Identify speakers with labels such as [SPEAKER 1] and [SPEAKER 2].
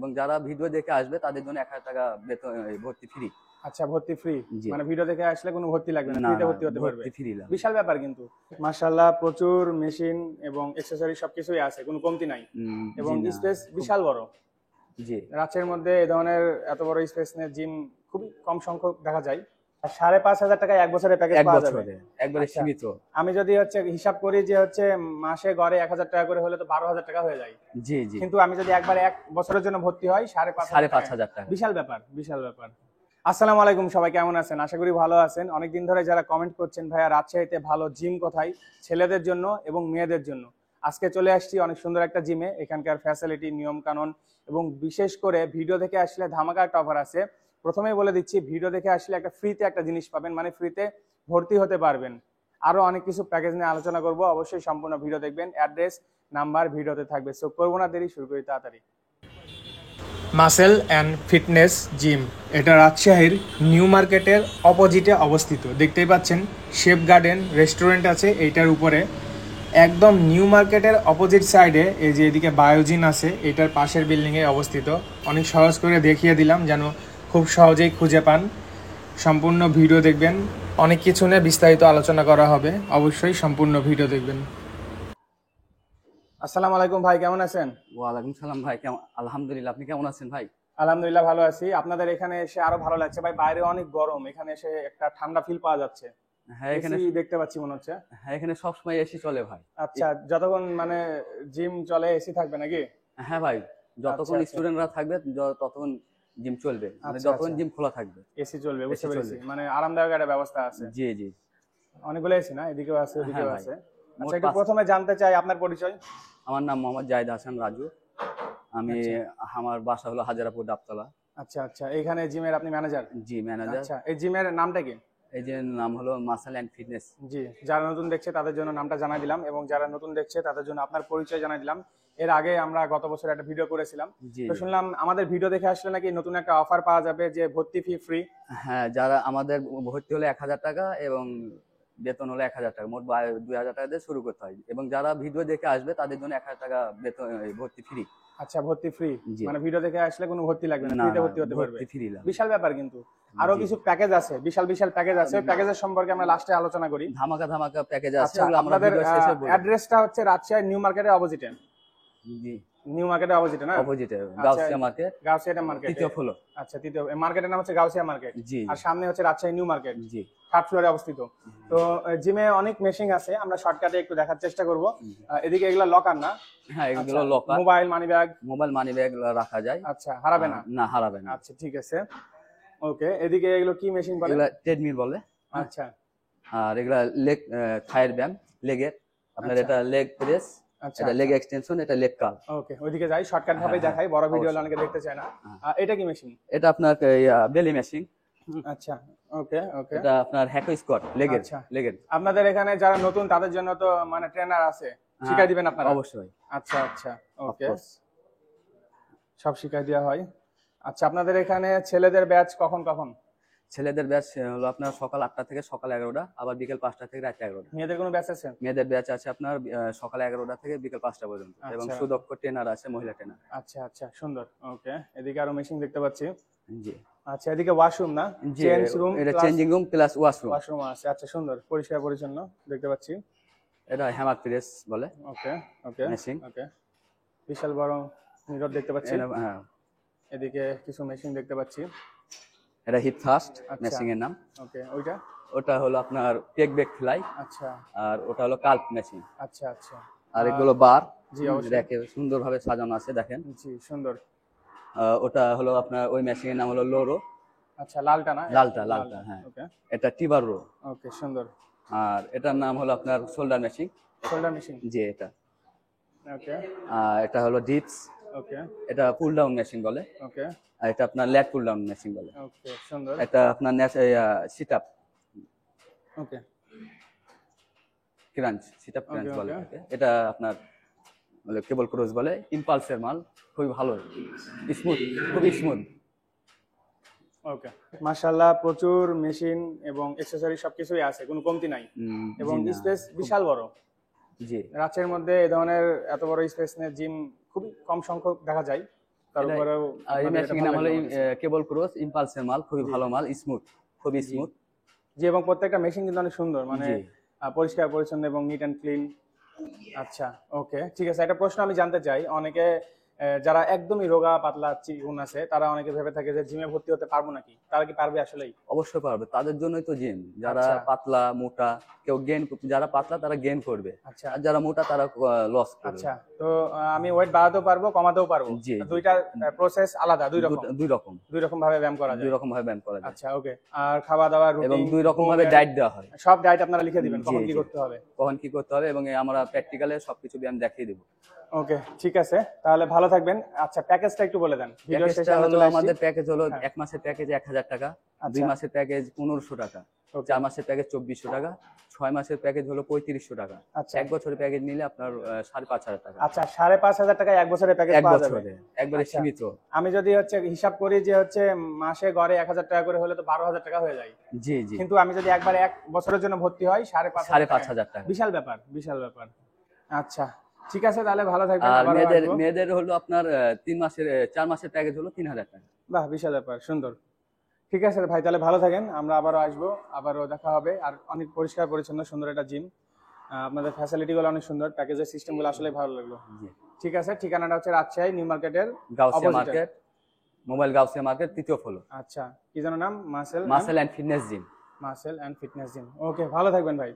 [SPEAKER 1] এবং যারা ভিডিও দেখে আসবে তাদের জন্য 1000 টাকা বেতন ভর্তি ফ্রি।
[SPEAKER 2] আচ্ছা, ভর্তি ফ্রি, মানে ভিডিও দেখে আসলে কোনো ভর্তি লাগবে না, ফ্রিতে ভর্তি হতে পারবে। বিশাল ব্যাপার কিন্তু, মাশাআল্লাহ প্রচুর মেশিন এবং অ্যাকসেসরি সবকিছুই আছে, কোনো কমতি নাই এবং স্পেস বিশাল বড়।
[SPEAKER 1] জি,
[SPEAKER 2] রাঁচির মধ্যে এই ধরনের এত বড় স্পেস নিয়ে জিম খুবই কম সংখ্যক দেখা যায়। 5,500 টাকায় এক বছরের প্যাকেজ পাওয়া যাবে,
[SPEAKER 1] একবারে সীমিত।
[SPEAKER 2] আমি যদি হিসাব করি যে মাসে গড়ে 1000 টাকা করে হলে তো 12,000 টাকা হয়ে যায়।
[SPEAKER 1] জি জি,
[SPEAKER 2] কিন্তু আমি যদি একবারে এক বছরের জন্য ভর্তি হয় 5,500 টাকা, বিশাল ব্যাপার, বিশাল ব্যাপার। আসসালামু আলাইকুম, সবাই কেমন আছেন? আশা করি ভালো আছেন। অনেকদিন ধরে যারা কমেন্ট করছেন ভাইয়া রাজশাহীতে ভালো জিম কোথায় ছেলেদের জন্য এবং মেয়েদের জন্য, আজকে চলে আসছি অনেক সুন্দর একটা জিমে। এখানকার ফ্যাসিলিটি, নিয়ম কানুন এবং বিশেষ করে ভিডিও দেখে আসলে ধামাকা একটা অফার আছে। প্রথমেই বলে দিচ্ছি, ভিডিও দেখে আসলে একটা ফ্রিতে একটা জিনিস পাবেন, মানে ফ্রিতে ভর্তি হতে পারবেন। আরো অনেক কিছু প্যাকেজ নিয়ে আলোচনা করব, অবশ্যই সম্পূর্ণ ভিডিও দেখবেন। অ্যাড্রেস নাম্বার ভিডিওতে থাকবে, সো করবো না দেরি, শুরু করি তাড়াতাড়ি। মাসেল অ্যান্ড ফিটনেস জিম, এটা রাজশাহীর নিউ মার্কেটের অপোজিটে অবস্থিত। দেখতেই পাচ্ছেন শেফ গার্ডেন রেস্টুরেন্ট আছে এইটার উপরে, একদম নিউ মার্কেটের অপোজিট সাইডে। এই যে এদিকে বায়োজিন আছে, এটার পাশের বিল্ডিংয়ে অবস্থিত। অনেক সহজ করে দেখিয়ে দিলাম যেন খুব সহজেই খুঁজে পান। সম্পূর্ণ ভিডিও দেখবেন, অনেক কিছু নিয়ে বিস্তারিত আলোচনা করা হবে, অবশ্যই সম্পূর্ণ ভিডিও দেখবেন। আসসালামু আলাইকুম ভাই, কেমন আছেন?
[SPEAKER 1] ওয়ালাইকুম সালাম ভাই, আলহামদুলিল্লাহ, আপনি কেমন আছেন ভাই?
[SPEAKER 2] আলহামদুলিল্লাহ ভালো আছি। আপনাদের এখানে এসে আরো ভালো লাগছে ভাই, বাইরে অনেক গরম, এখানে এসে একটা ঠান্ডা ফিল পাওয়া যাচ্ছে।
[SPEAKER 1] হ্যাঁ, এখানে
[SPEAKER 2] দেখতে পাচ্ছি মনে হচ্ছে।
[SPEAKER 1] হ্যাঁ, এখানে সব সময় এসি চলে ভাই।
[SPEAKER 2] আচ্ছা, যতক্ষণ মানে জিম চলে এসি থাকবে নাকি?
[SPEAKER 1] হ্যাঁ ভাই, যতক্ষণ স্টুডেন্টরা থাকবে ততক্ষণ জিম চলবে, মানে যতক্ষণ জিম খোলা থাকবে
[SPEAKER 2] এসি চলবে। বুঝতে পেরেছি, মানে আরামদায়ক একটা ব্যবস্থা আছে।
[SPEAKER 1] জি জি,
[SPEAKER 2] অনেকগুলো এসি না, এদিকেও আছে ওদিকেও আছে। আচ্ছা, একটু প্রথমে জানতে চাই আপনার পরিচয়।
[SPEAKER 1] আমার নাম মোহাম্মদ জাহিদ হাসান রাজু, আমি আমার বাসা হলো হাজারাপুর ডাবতলা।
[SPEAKER 2] আচ্ছা আচ্ছা, এইখানে জিমের আপনি ম্যানেজার?
[SPEAKER 1] জি, ম্যানেজার।
[SPEAKER 2] আচ্ছা, এই জিমের নামটা কি?
[SPEAKER 1] এই যে নাম হলো মাসেল অ্যান্ড ফিটনেস।
[SPEAKER 2] জি, যারা নতুন দেখছে তাদের জন্য নামটা জানাই দিলাম, এবং যারা নতুন দেখছে তাদের জন্য আপনার পরিচয় জানাই দিলাম। এর আগে আমরা গত বছর একটা ভিডিও করেছিলাম, তো শুনলাম আমাদের ভিডিও দেখে আসলে নাকি নতুন একটা অফার পাওয়া যাবে, যে ভর্তি ফি ফ্রি।
[SPEAKER 1] হ্যাঁ, যারা আমাদের ভর্তি হলে 1000 টাকা এবং বেতন হলো 1000 টাকা, মোট 2000 টাকা দিয়ে শুরু করতে হয়, এবং যারা ভিডিও দেখে আসবে তাদের জন্য 1000 টাকা বেতন ভর্তি ফ্রি।
[SPEAKER 2] আচ্ছা, ভর্তি ফ্রি, মানে ভিডিও দেখে আসলে কোনো ভর্তি লাগবে না, ফ্রিতে ভর্তি হতে পারবে। বিশাল ব্যাপার কিন্তু। আরো কিছু প্যাকেজ আছে, বিশাল বিশাল প্যাকেজ আছে, প্যাকেজের সম্পর্কে আমরা লাস্টে আলোচনা করি।
[SPEAKER 1] ধামাকা ধামাকা প্যাকেজ আছে।
[SPEAKER 2] আমাদের অ্যাড্রেসটা হচ্ছে রাজশাহী নিউ মার্কেটের অপোজিটে। জি, নিউ মার্কেটের অপোজিটে না?
[SPEAKER 1] অপোজিটে গাউসিয়া মার্কেট,
[SPEAKER 2] গাউসিয়া মার্কেট, তৃতীয় ফ্লোর। আচ্ছা, তৃতীয় মার্কেটের নাম হচ্ছে গাউসিয়া মার্কেট। জি, আর সামনে হচ্ছে রাজশাহী নিউ মার্কেট। জি, থার্ড ফ্লোরে অবস্থিত। তো জিমে অনেক মেশিন আছে, আমরা শর্টকাটে একটু দেখার চেষ্টা করব। এদিকে এগুলা লকার না?
[SPEAKER 1] হ্যাঁ, এগুলো লকার।
[SPEAKER 2] মোবাইল মানি ব্যাগ
[SPEAKER 1] রাখা যায়।
[SPEAKER 2] আচ্ছা, হারাবে না?
[SPEAKER 1] না, হারাবে না।
[SPEAKER 2] আচ্ছা, ঠিক আছে, ওকে। এদিকে এগুলো কি মেশিন বলে?
[SPEAKER 1] এগুলা ট্রেডমিল বলে।
[SPEAKER 2] আচ্ছা,
[SPEAKER 1] আর এগুলা লেগ থাইয়ের ব্যায়াম, লেগের। আপনার এটা লেগ প্রেস, এটা লেগ এক্সটেনশন, এটা লেগ কার্ল।
[SPEAKER 2] ওকে, ওইদিকে যাই, শর্টকাট ভাবে দেখাই, বড় ভিডিও অনেকে দেখতে চায় না। এটা কি মেশিন?
[SPEAKER 1] এটা আপনার বেলি মেশিন।
[SPEAKER 2] আচ্ছা, ওকে ওকে।
[SPEAKER 1] এটা আপনার হ্যাকো স্কোয়াট, লেগের।
[SPEAKER 2] আপনাদের এখানে যারা নতুন তাদের জন্য তো মানে ট্রেনার আছে, শিখাই দিবেন আপনারা?
[SPEAKER 1] অবশ্যই।
[SPEAKER 2] আচ্ছা আচ্ছা, ওকে, সব শিখাই দেওয়া হয়। আচ্ছা, আপনাদের এখানে ছেলেদের ব্যাচ কখন কখন?
[SPEAKER 1] ছেলেদের ব্যাচ হলো আপনার সকাল 8টা থেকে সকাল 11টা, আবার বিকেল 5টা থেকে রাত 11টা।
[SPEAKER 2] মেয়েদের কোনো ব্যাচ আছে?
[SPEAKER 1] মেয়েদের ব্যাচ আছে আপনার সকাল 11টা থেকে বিকেল 5টা পর্যন্ত, এবং সুদক্ষ ট্রেনার আছে, মহিলা ট্রেনার।
[SPEAKER 2] আচ্ছা আচ্ছা, সুন্দর, ওকে। এদিকে আরো মেশিন দেখতে পাচ্ছি।
[SPEAKER 1] জি,
[SPEAKER 2] আচ্ছা, এদিকে ওয়াশরুম না?
[SPEAKER 1] চেঞ্জ রুম, এটা চেঞ্জিং রুম প্লাস ওয়াশরুম
[SPEAKER 2] আছে। আচ্ছা, সুন্দর, পরিষ্কার পরিচ্ছন্ন দেখতে পাচ্ছি।
[SPEAKER 1] এটা হ্যামার প্রেস বলে।
[SPEAKER 2] ওকে ওকে
[SPEAKER 1] মেশিন।
[SPEAKER 2] ওকে, বিশাল বড় মিরর দেখতে পাচ্ছি।
[SPEAKER 1] হ্যাঁ,
[SPEAKER 2] এদিকে কিছু মেশিন দেখতে পাচ্ছি।
[SPEAKER 1] এটা হিপ থার্স্ট মেশিন এর নাম।
[SPEAKER 2] ওকে, ওটা
[SPEAKER 1] হলো আপনার পেক বেক ফ্লাই।
[SPEAKER 2] আচ্ছা,
[SPEAKER 1] আর ওটা হলো কাল্প মেশিন।
[SPEAKER 2] আচ্ছা আচ্ছা।
[SPEAKER 1] আর এগুলো বার।
[SPEAKER 2] জি, অবশ্যই
[SPEAKER 1] দেখে সুন্দরভাবে সাজানো আছে, দেখেন।
[SPEAKER 2] জি, সুন্দর।
[SPEAKER 1] ওটা হলো আপনার ওই মেশিনের নাম হলো লোরো।
[SPEAKER 2] আচ্ছা, লালটা না?
[SPEAKER 1] লালটা, হ্যাঁ। ওকে, এটা টিবার রো।
[SPEAKER 2] ওকে, সুন্দর।
[SPEAKER 1] আর এটার নাম হলো আপনার শোল্ডার মেশিন। জি, এটা। ওকে, এটা হলো ডিপস। ওকে, এটা পুল ডাউন মেশিন বলে। ওকে, আর এটা আপনার ল্যাট পুল ডাউন মেশিন বলে।
[SPEAKER 2] ওকে, সুন্দর।
[SPEAKER 1] এটা আপনার সিট আপ।
[SPEAKER 2] ওকে,
[SPEAKER 1] সিট আপ ক্রাঞ্চ বলে। এটা আপনার কেবল ক্রস বলে। ইম্পালসের মাল, খুবই ভালো, খুবই স্মুথ।
[SPEAKER 2] ওকে, মাশাআল্লাহ প্রচুর মেশিন এবং অ্যাকসেসরি সবকিছুই আছে, কোনো কমতি নাই, এবং স্পেস বিশাল বড়। জি, রাঁচির মধ্যে এই ধরনের এত বড় স্পেস নিয়ে জিম খুবই কম সংখ্যক দেখা যায়। তারপরেও
[SPEAKER 1] এই মেশিনের নাম হলো কেবল ক্রস ইম্পালসের মাল, খুবই ভালো মাল, স্মুথ, খুবই স্মুথ।
[SPEAKER 2] জি, এবং প্রত্যেকটা মেশিন কিন্তু অনেক সুন্দর, মানে পরিষ্কার পরিচ্ছন্ন এবং নিট অ্যান্ড ক্লিন। আচ্ছা, ওকে, ঠিক আছে। একটা প্রশ্ন আমি জানতে চাই, অনেকে যারা একদমই রোগা পাতলা চিকন আছে, তারা অনেকে ভেবে থাকে যে জিমে ভর্তি হতে পারবো নাকি, তারা কি পারবে আসলেই?
[SPEAKER 1] অবশ্যই পারবে, তাদের জন্যই তো জিম। যারা পাতলা মোটা, কেউ গেইন, যারা পাতলা তারা গেইন করবে,
[SPEAKER 2] আচ্ছা,
[SPEAKER 1] আর যারা মোটা তারা লস করবে।
[SPEAKER 2] আচ্ছা, তো আমি ওয়েট বাড়াতেও পারবো, কমাতেও পারবো?
[SPEAKER 1] জি,
[SPEAKER 2] দুইটা প্রসেস আলাদা, দুই রকম ভাবে ব্যায়াম করা যায়।
[SPEAKER 1] দুই রকম ভাবে ব্যায়াম করা যায়।
[SPEAKER 2] আচ্ছা, ওকে। আর খাওয়া দাওয়া রুটিন
[SPEAKER 1] এবং দুই রকম ভাবে ডায়েট দেওয়া হয়।
[SPEAKER 2] সব ডায়েট আপনারা লিখে দিবেন কখন কি করতে হবে?
[SPEAKER 1] কখন কি করতে হবে, এবং আমরা প্র্যাকটিক্যালে সবকিছু ব্যায়াম দেখিয়ে দেব।
[SPEAKER 2] ওকে, ঠিক আছে, তাহলে ভালো থাকবেন। আচ্ছা, প্যাকেজটা একটু বলে দেন। ভিডিও শেষে
[SPEAKER 1] আমাদের প্যাকেজ হলো 1 মাসের প্যাকেজ 1000 টাকা, 2 মাসের প্যাকেজ 1500 টাকা, 4 মাসের প্যাকেজ 2400 টাকা, 6 মাসের প্যাকেজ হলো 3500 টাকা।
[SPEAKER 2] আচ্ছা,
[SPEAKER 1] 1 বছরের প্যাকেজ নিলে আপনার 5500 টাকা।
[SPEAKER 2] আচ্ছা, 5500 টাকা 1 বছরের প্যাকেজ পাওয়া যাবে
[SPEAKER 1] একবারে সীমিত।
[SPEAKER 2] আমি যদি হিসাব করি যে মাসে গড়ে 1000 টাকা করে হলে তো 12000 টাকা হয়ে যায়।
[SPEAKER 1] জি জি।
[SPEAKER 2] কিন্তু আমি যদি একবার 1 বছরের জন্য ভর্তি হই 5500 টাকা, বিশাল ব্যাপার, বিশাল ব্যাপার। আচ্ছা, ঠিক আছে, তাহলে ভালো থাকবেন।
[SPEAKER 1] আর মেয়েদের হলো আপনার 4 মাসের প্যাকেজ হলো 3000 টাকা।
[SPEAKER 2] বাহ, বিশাল ব্যাপার, সুন্দর। ঠিক আছে ভাই, তাহলে ভালো থাকেন, আমরা আবারও আসবো, আবারও দেখা হবে। আর অনেক পরিষ্কার পরিচ্ছন্ন সুন্দর একটা জিম, আপনাদের ফ্যাসিলিটি গুলো অনেক সুন্দর, প্যাকেজের সিস্টেম গুলো আসলে ভালো লাগলো। ঠিক আছে, ঠিকানাটা হচ্ছে রাজশাহী নিউ মার্কেটের
[SPEAKER 1] Gausia market, mobile Gausia market 3য় ফ্লোর।
[SPEAKER 2] আচ্ছা, কি যেন নাম?
[SPEAKER 1] Muscle and fitness gym.
[SPEAKER 2] Muscle and fitness gym. Okay, ভালো থাকবেন ভাই।